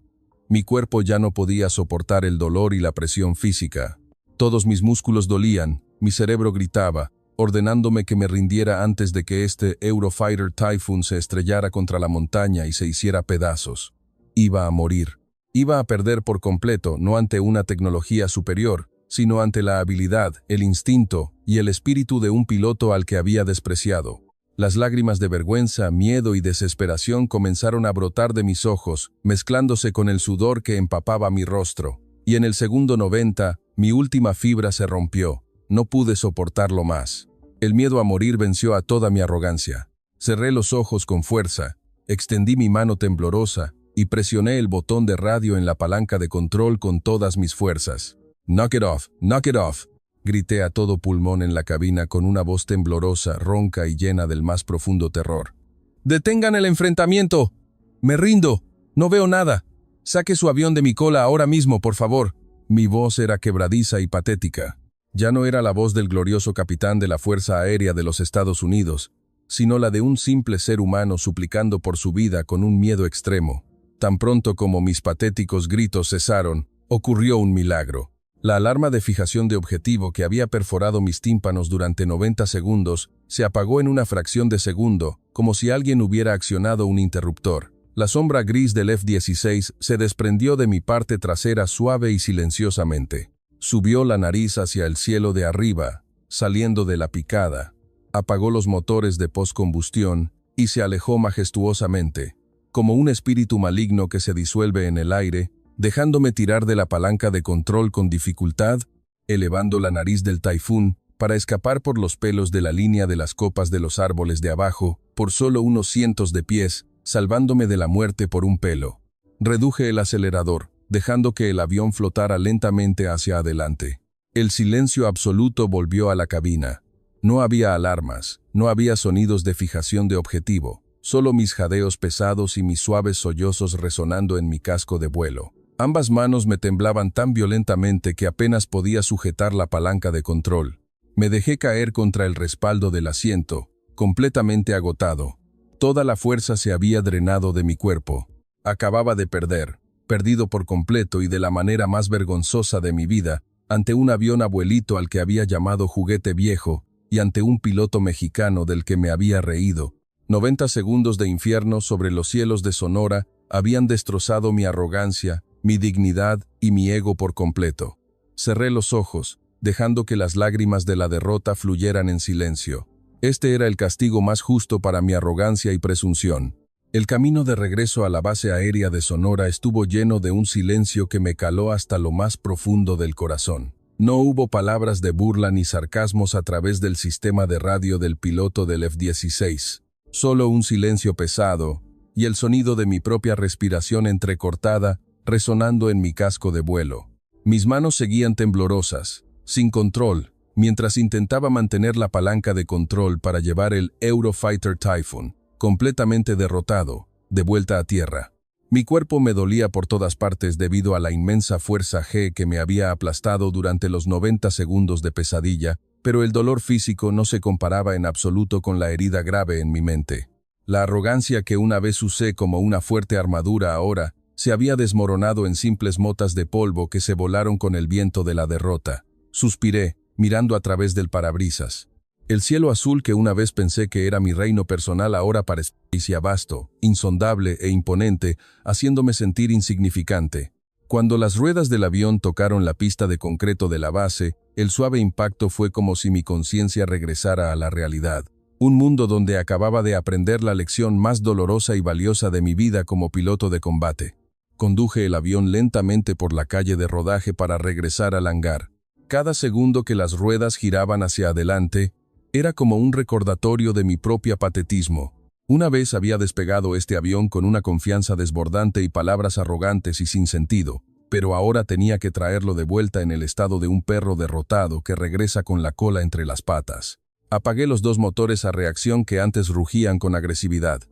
Mi cuerpo ya no podía soportar el dolor y la presión física. Todos mis músculos dolían, mi cerebro gritaba, ordenándome que me rindiera antes de que este Eurofighter Typhoon se estrellara contra la montaña y se hiciera pedazos. Iba a morir. Iba a perder por completo, no ante una tecnología superior, sino ante la habilidad, el instinto y el espíritu de un piloto al que había despreciado. Las lágrimas de vergüenza, miedo y desesperación comenzaron a brotar de mis ojos, mezclándose con el sudor que empapaba mi rostro. Y en el segundo 90, mi última fibra se rompió. No pude soportarlo más. El miedo a morir venció a toda mi arrogancia. Cerré los ojos con fuerza, extendí mi mano temblorosa y presioné el botón de radio en la palanca de control con todas mis fuerzas. «Knock it off, knock it off», grité a todo pulmón en la cabina con una voz temblorosa, ronca y llena del más profundo terror. «¡Detengan el enfrentamiento! ¡Me rindo! ¡No veo nada! Saque su avión de mi cola ahora mismo, por favor». Mi voz era quebradiza y patética. Ya no era la voz del glorioso capitán de la Fuerza Aérea de los Estados Unidos, sino la de un simple ser humano suplicando por su vida con un miedo extremo. Tan pronto como mis patéticos gritos cesaron, ocurrió un milagro. La alarma de fijación de objetivo que había perforado mis tímpanos durante 90 segundos se apagó en una fracción de segundo, como si alguien hubiera accionado un interruptor. La sombra gris del F-16 se desprendió de mi parte trasera suave y silenciosamente. Subió la nariz hacia el cielo de arriba, saliendo de la picada. Apagó los motores de postcombustión y se alejó majestuosamente, como un espíritu maligno que se disuelve en el aire, dejándome tirar de la palanca de control con dificultad, elevando la nariz del Typhoon para escapar por los pelos de la línea de las copas de los árboles de abajo, por solo unos cientos de pies, salvándome de la muerte por un pelo. Reduje el acelerador, dejando que el avión flotara lentamente hacia adelante. El silencio absoluto volvió a la cabina. No había alarmas, no había sonidos de fijación de objetivo, solo mis jadeos pesados y mis suaves sollozos resonando en mi casco de vuelo. Ambas manos me temblaban tan violentamente que apenas podía sujetar la palanca de control. Me dejé caer contra el respaldo del asiento, completamente agotado. Toda la fuerza se había drenado de mi cuerpo. Acababa de perdido por completo y de la manera más vergonzosa de mi vida, ante un avión abuelito al que había llamado juguete viejo y ante un piloto mexicano del que me había reído. 90 segundos de infierno sobre los cielos de Sonora habían destrozado mi arrogancia, mi dignidad y mi ego por completo. Cerré los ojos, dejando que las lágrimas de la derrota fluyeran en silencio. Este era el castigo más justo para mi arrogancia y presunción. El camino de regreso a la base aérea de Sonora estuvo lleno de un silencio que me caló hasta lo más profundo del corazón. No hubo palabras de burla ni sarcasmos a través del sistema de radio del piloto del F-16. Solo un silencio pesado y el sonido de mi propia respiración entrecortada resonando en mi casco de vuelo. Mis manos seguían temblorosas, sin control, mientras intentaba mantener la palanca de control para llevar el Eurofighter Typhoon, completamente derrotado, de vuelta a tierra. Mi cuerpo me dolía por todas partes debido a la inmensa fuerza G que me había aplastado durante los 90 segundos de pesadilla, pero el dolor físico no se comparaba en absoluto con la herida grave en mi mente. La arrogancia que una vez usé como una fuerte armadura ahora se había desmoronado en simples motas de polvo que se volaron con el viento de la derrota. Suspiré, mirando a través del parabrisas. El cielo azul que una vez pensé que era mi reino personal ahora parecía vasto, insondable e imponente, haciéndome sentir insignificante. Cuando las ruedas del avión tocaron la pista de concreto de la base, el suave impacto fue como si mi conciencia regresara a la realidad. Un mundo donde acababa de aprender la lección más dolorosa y valiosa de mi vida como piloto de combate. Conduje el avión lentamente por la calle de rodaje para regresar al hangar. Cada segundo que las ruedas giraban hacia adelante, era como un recordatorio de mi propio patetismo. Una vez había despegado este avión con una confianza desbordante y palabras arrogantes y sin sentido, pero ahora tenía que traerlo de vuelta en el estado de un perro derrotado que regresa con la cola entre las patas. Apagué los dos motores a reacción que antes rugían con agresividad.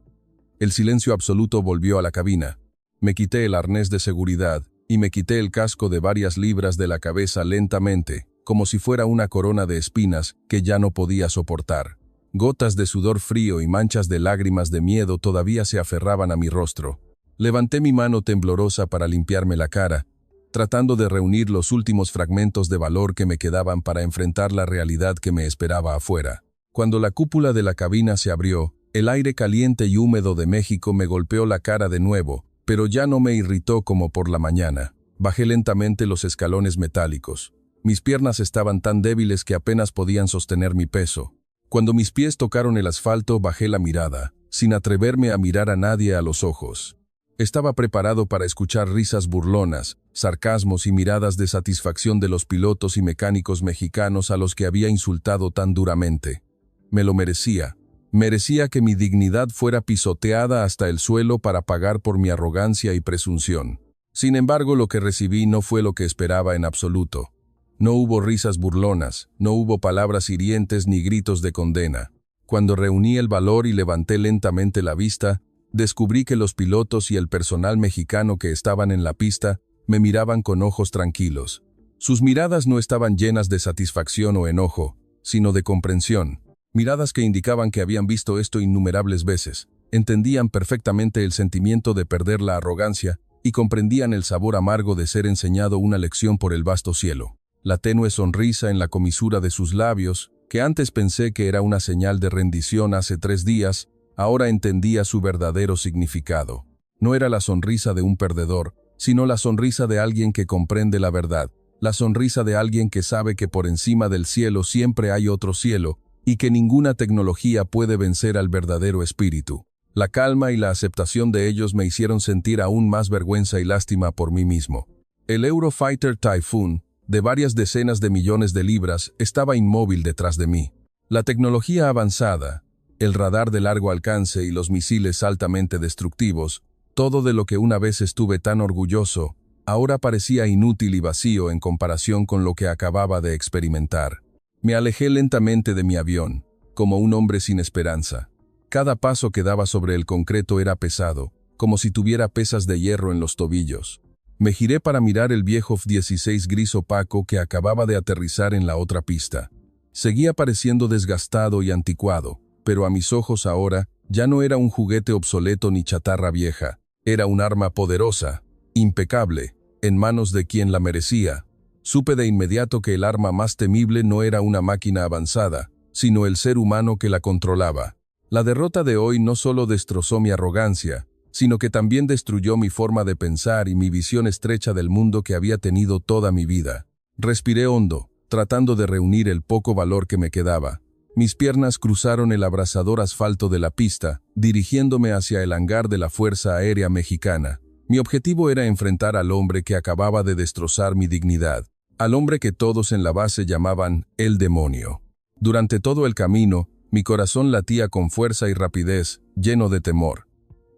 El silencio absoluto volvió a la cabina. Me quité el arnés de seguridad y me quité el casco de varias libras de la cabeza lentamente, como si fuera una corona de espinas que ya no podía soportar. Gotas de sudor frío y manchas de lágrimas de miedo todavía se aferraban a mi rostro. Levanté mi mano temblorosa para limpiarme la cara, tratando de reunir los últimos fragmentos de valor que me quedaban para enfrentar la realidad que me esperaba afuera. Cuando la cúpula de la cabina se abrió, el aire caliente y húmedo de México me golpeó la cara de nuevo, pero ya no me irritó como por la mañana. Bajé lentamente los escalones metálicos. Mis piernas estaban tan débiles que apenas podían sostener mi peso. Cuando mis pies tocaron el asfalto, bajé la mirada, sin atreverme a mirar a nadie a los ojos. Estaba preparado para escuchar risas burlonas, sarcasmos y miradas de satisfacción de los pilotos y mecánicos mexicanos a los que había insultado tan duramente. Me lo merecía. Merecía que mi dignidad fuera pisoteada hasta el suelo para pagar por mi arrogancia y presunción. Sin embargo, lo que recibí no fue lo que esperaba en absoluto. No hubo risas burlonas, no hubo palabras hirientes ni gritos de condena. Cuando reuní el valor y levanté lentamente la vista, descubrí que los pilotos y el personal mexicano que estaban en la pista me miraban con ojos tranquilos. Sus miradas no estaban llenas de satisfacción o enojo, sino de comprensión. Miradas que indicaban que habían visto esto innumerables veces. Entendían perfectamente el sentimiento de perder la arrogancia y comprendían el sabor amargo de ser enseñado una lección por el vasto cielo. La tenue sonrisa en la comisura de sus labios, que antes pensé que era una señal de rendición hace 3 días, ahora entendía su verdadero significado. No era la sonrisa de un perdedor, sino la sonrisa de alguien que comprende la verdad, la sonrisa de alguien que sabe que por encima del cielo siempre hay otro cielo, y que ninguna tecnología puede vencer al verdadero espíritu. La calma y la aceptación de ellos me hicieron sentir aún más vergüenza y lástima por mí mismo. El Eurofighter Typhoon, de varias decenas de millones de libras, estaba inmóvil detrás de mí. La tecnología avanzada, el radar de largo alcance y los misiles altamente destructivos, todo de lo que una vez estuve tan orgulloso, ahora parecía inútil y vacío en comparación con lo que acababa de experimentar. Me alejé lentamente de mi avión, como un hombre sin esperanza. Cada paso que daba sobre el concreto era pesado, como si tuviera pesas de hierro en los tobillos. Me giré para mirar el viejo F-16 gris opaco que acababa de aterrizar en la otra pista. Seguía pareciendo desgastado y anticuado, pero a mis ojos ahora ya no era un juguete obsoleto ni chatarra vieja. Era un arma poderosa, impecable, en manos de quien la merecía. Supe de inmediato que el arma más temible no era una máquina avanzada, sino el ser humano que la controlaba. La derrota de hoy no solo destrozó mi arrogancia, sino que también destruyó mi forma de pensar y mi visión estrecha del mundo que había tenido toda mi vida. Respiré hondo, tratando de reunir el poco valor que me quedaba. Mis piernas cruzaron el abrasador asfalto de la pista, dirigiéndome hacia el hangar de la Fuerza Aérea Mexicana. Mi objetivo era enfrentar al hombre que acababa de destrozar mi dignidad, al hombre que todos en la base llamaban el demonio. Durante todo el camino, mi corazón latía con fuerza y rapidez, lleno de temor.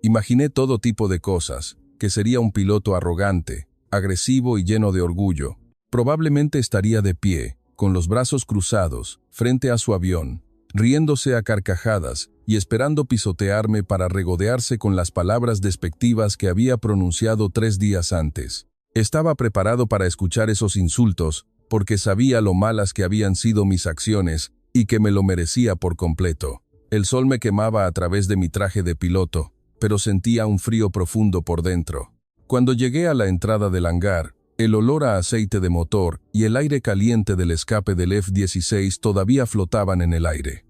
Imaginé todo tipo de cosas, que sería un piloto arrogante, agresivo y lleno de orgullo. Probablemente estaría de pie, con los brazos cruzados, frente a su avión, riéndose a carcajadas y esperando pisotearme para regodearse con las palabras despectivas que había pronunciado 3 días antes. Estaba preparado para escuchar esos insultos, porque sabía lo malas que habían sido mis acciones y que me lo merecía por completo. El sol me quemaba a través de mi traje de piloto, pero sentía un frío profundo por dentro. Cuando llegué a la entrada del hangar, el olor a aceite de motor y el aire caliente del escape del F-16 todavía flotaban en el aire.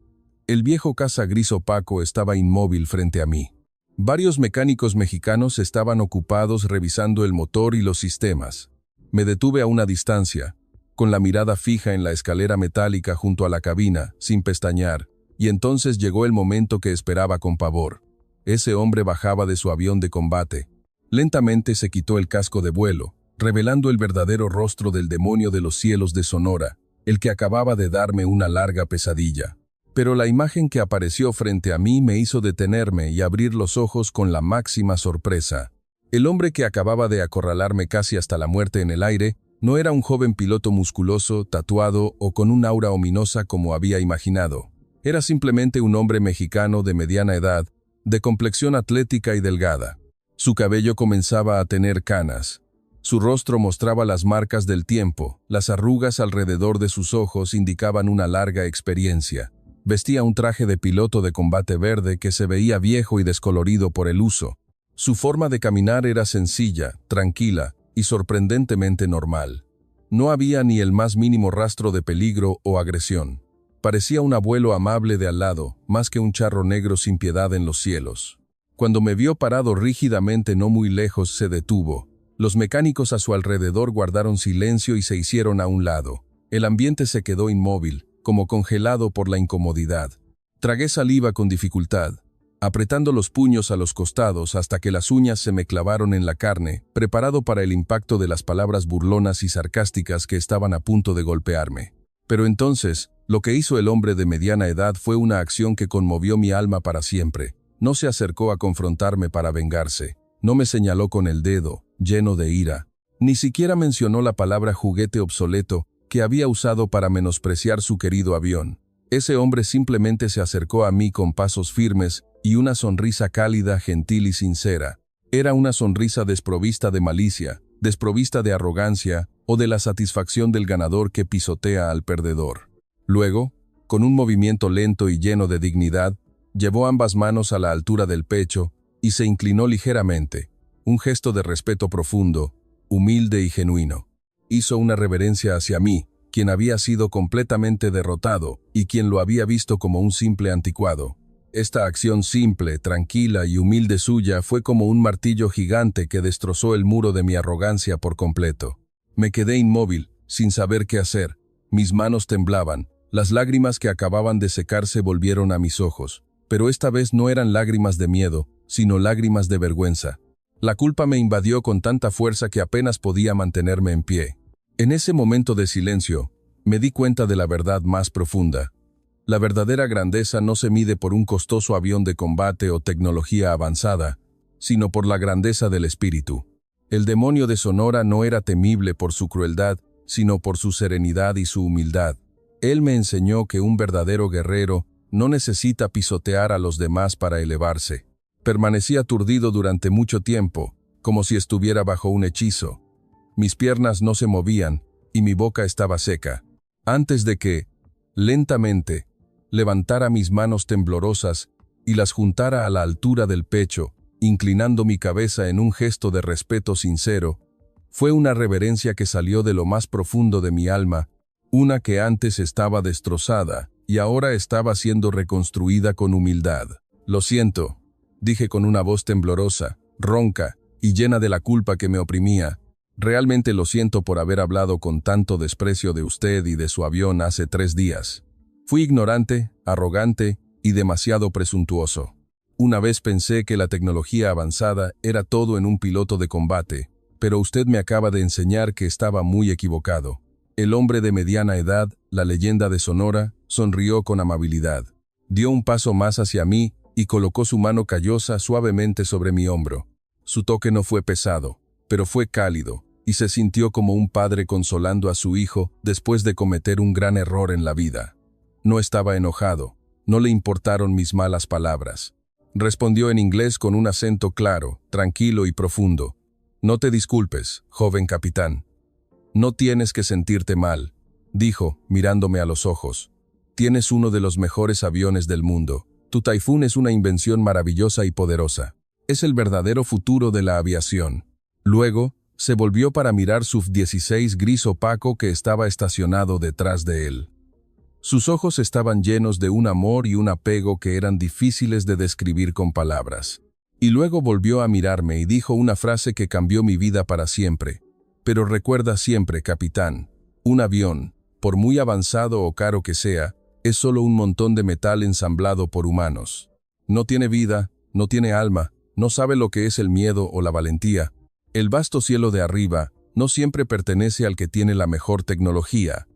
El viejo caza gris opaco estaba inmóvil frente a mí. Varios mecánicos mexicanos estaban ocupados revisando el motor y los sistemas. Me detuve a una distancia, con la mirada fija en la escalera metálica junto a la cabina, sin pestañear, y entonces llegó el momento que esperaba con pavor. Ese hombre bajaba de su avión de combate. Lentamente se quitó el casco de vuelo, revelando el verdadero rostro del demonio de los cielos de Sonora, el que acababa de darme una larga pesadilla. Pero la imagen que apareció frente a mí me hizo detenerme y abrir los ojos con la máxima sorpresa. El hombre que acababa de acorralarme casi hasta la muerte en el aire no era un joven piloto musculoso, tatuado o con un aura ominosa como había imaginado. Era simplemente un hombre mexicano de mediana edad, de complexión atlética y delgada. Su cabello comenzaba a tener canas. Su rostro mostraba las marcas del tiempo, las arrugas alrededor de sus ojos indicaban una larga experiencia. Vestía un traje de piloto de combate verde que se veía viejo y descolorido por el uso. Su forma de caminar era sencilla, tranquila y sorprendentemente normal. No había ni el más mínimo rastro de peligro o agresión. Parecía un abuelo amable de al lado, más que un charro negro sin piedad en los cielos. Cuando me vio parado rígidamente no muy lejos, se detuvo. Los mecánicos a su alrededor guardaron silencio y se hicieron a un lado. El ambiente se quedó inmóvil, como congelado por la incomodidad. Tragué saliva con dificultad, apretando los puños a los costados hasta que las uñas se me clavaron en la carne, preparado para el impacto de las palabras burlonas y sarcásticas que estaban a punto de golpearme. Pero entonces, lo que hizo el hombre de mediana edad fue una acción que conmovió mi alma para siempre. No se acercó a confrontarme para vengarse. No me señaló con el dedo, lleno de ira. Ni siquiera mencionó la palabra juguete obsoleto que había usado para menospreciar su querido avión. Ese hombre simplemente se acercó a mí con pasos firmes y una sonrisa cálida, gentil y sincera. Era una sonrisa desprovista de malicia, desprovista de arrogancia o de la satisfacción del ganador que pisotea al perdedor. Luego, con un movimiento lento y lleno de dignidad, llevó ambas manos a la altura del pecho y se inclinó ligeramente, un gesto de respeto profundo, humilde y genuino. Hizo una reverencia hacia mí, quien había sido completamente derrotado y quien lo había visto como un simple anticuado. Esta acción simple, tranquila y humilde suya fue como un martillo gigante que destrozó el muro de mi arrogancia por completo. Me quedé inmóvil, sin saber qué hacer. Mis manos temblaban. Las lágrimas que acababan de secarse volvieron a mis ojos. Pero esta vez no eran lágrimas de miedo, sino lágrimas de vergüenza. La culpa me invadió con tanta fuerza que apenas podía mantenerme en pie. En ese momento de silencio, me di cuenta de la verdad más profunda. La verdadera grandeza no se mide por un costoso avión de combate o tecnología avanzada, sino por la grandeza del espíritu. El demonio de Sonora no era temible por su crueldad, sino por su serenidad y su humildad. Él me enseñó que un verdadero guerrero no necesita pisotear a los demás para elevarse. Permanecí aturdido durante mucho tiempo, como si estuviera bajo un hechizo. Mis piernas no se movían y mi boca estaba seca. Antes de que, lentamente, levantara mis manos temblorosas y las juntara a la altura del pecho, inclinando mi cabeza en un gesto de respeto sincero, fue una reverencia que salió de lo más profundo de mi alma, una que antes estaba destrozada y ahora estaba siendo reconstruida con humildad. «Lo siento», dije con una voz temblorosa, ronca y llena de la culpa que me oprimía. «Realmente lo siento por haber hablado con tanto desprecio de usted y de su avión hace 3 días. Fui ignorante, arrogante y demasiado presuntuoso. Una vez pensé que la tecnología avanzada era todo en un piloto de combate, pero usted me acaba de enseñar que estaba muy equivocado. El hombre de mediana edad, la leyenda de Sonora, sonrió con amabilidad. Dio un paso más hacia mí y colocó su mano callosa suavemente sobre mi hombro. Su toque no fue pesado, pero fue cálido, y se sintió como un padre consolando a su hijo después de cometer un gran error en la vida. No estaba enojado, no le importaron mis malas palabras. Respondió en inglés con un acento claro, tranquilo y profundo. «No te disculpes, joven capitán. No tienes que sentirte mal», dijo, mirándome a los ojos. «Tienes uno de los mejores aviones del mundo. Tu Typhoon es una invención maravillosa y poderosa. Es el verdadero futuro de la aviación». Luego, se volvió para mirar su F-16 gris opaco que estaba estacionado detrás de él. Sus ojos estaban llenos de un amor y un apego que eran difíciles de describir con palabras. Y luego volvió a mirarme y dijo una frase que cambió mi vida para siempre. «Pero recuerda siempre, capitán, un avión, por muy avanzado o caro que sea, es solo un montón de metal ensamblado por humanos. No tiene vida, no tiene alma, no sabe lo que es el miedo o la valentía. El vasto cielo de arriba no siempre pertenece al que tiene la mejor tecnología.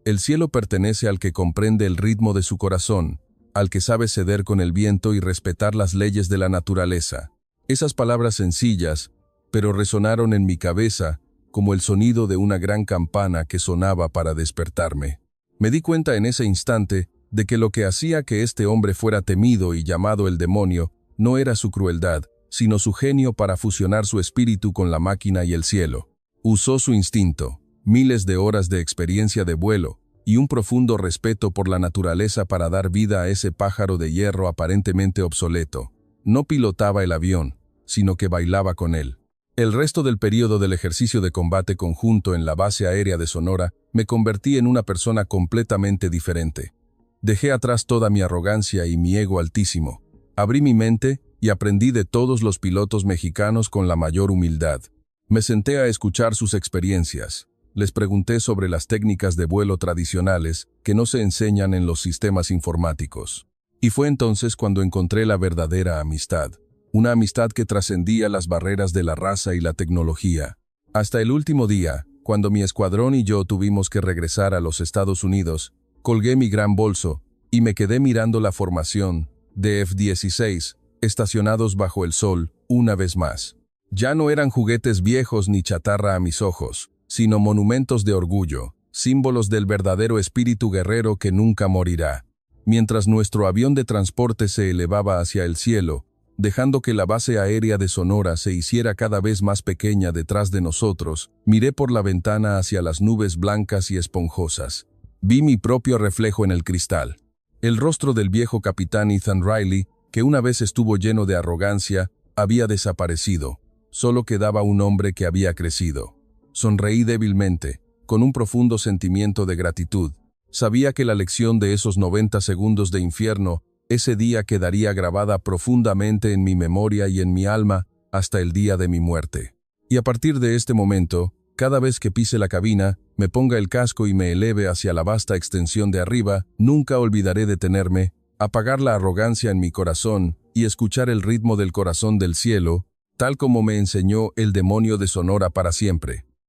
El cielo pertenece al que comprende el ritmo de su corazón, al que sabe ceder con el viento y respetar las leyes de la naturaleza». Esas palabras sencillas, pero resonaron en mi cabeza como el sonido de una gran campana que sonaba para despertarme. Me di cuenta en ese instante de que lo que hacía que este hombre fuera temido y llamado el demonio no era su crueldad, sino su genio para fusionar su espíritu con la máquina y el cielo. Usó su instinto, miles de horas de experiencia de vuelo y un profundo respeto por la naturaleza para dar vida a ese pájaro de hierro aparentemente obsoleto. No pilotaba el avión, sino que bailaba con él. El resto del periodo del ejercicio de combate conjunto en la base aérea de Sonora me convertí en una persona completamente diferente. Dejé atrás toda mi arrogancia y mi ego altísimo. Abrí mi mente y aprendí de todos los pilotos mexicanos con la mayor humildad. Me senté a escuchar sus experiencias. Les pregunté sobre las técnicas de vuelo tradicionales que no se enseñan en los sistemas informáticos. Y fue entonces cuando encontré la verdadera amistad. Una amistad que trascendía las barreras de la raza y la tecnología. Hasta el último día, cuando mi escuadrón y yo tuvimos que regresar a los Estados Unidos, colgué mi gran bolso y me quedé mirando la formación de F-16 estacionados bajo el sol una vez más. Ya no eran juguetes viejos ni chatarra a mis ojos, sino monumentos de orgullo, símbolos del verdadero espíritu guerrero que nunca morirá. Mientras nuestro avión de transporte se elevaba hacia el cielo, dejando que la base aérea de Sonora se hiciera cada vez más pequeña detrás de nosotros, miré por la ventana hacia las nubes blancas y esponjosas. Vi mi propio reflejo en el cristal. El rostro del viejo capitán Ethan Riley, que una vez estuvo lleno de arrogancia, había desaparecido. Solo quedaba un hombre que había crecido. Sonreí débilmente, con un profundo sentimiento de gratitud. Sabía que la lección de esos 90 segundos de infierno ese día quedaría grabada profundamente en mi memoria y en mi alma hasta el día de mi muerte. Y a partir de este momento, cada vez que pise la cabina, me ponga el casco y me eleve hacia la vasta extensión de arriba, nunca olvidaré detenerme, apagar la arrogancia en mi corazón y escuchar el ritmo del corazón del cielo, tal como me enseñó el demonio de Sonora para siempre.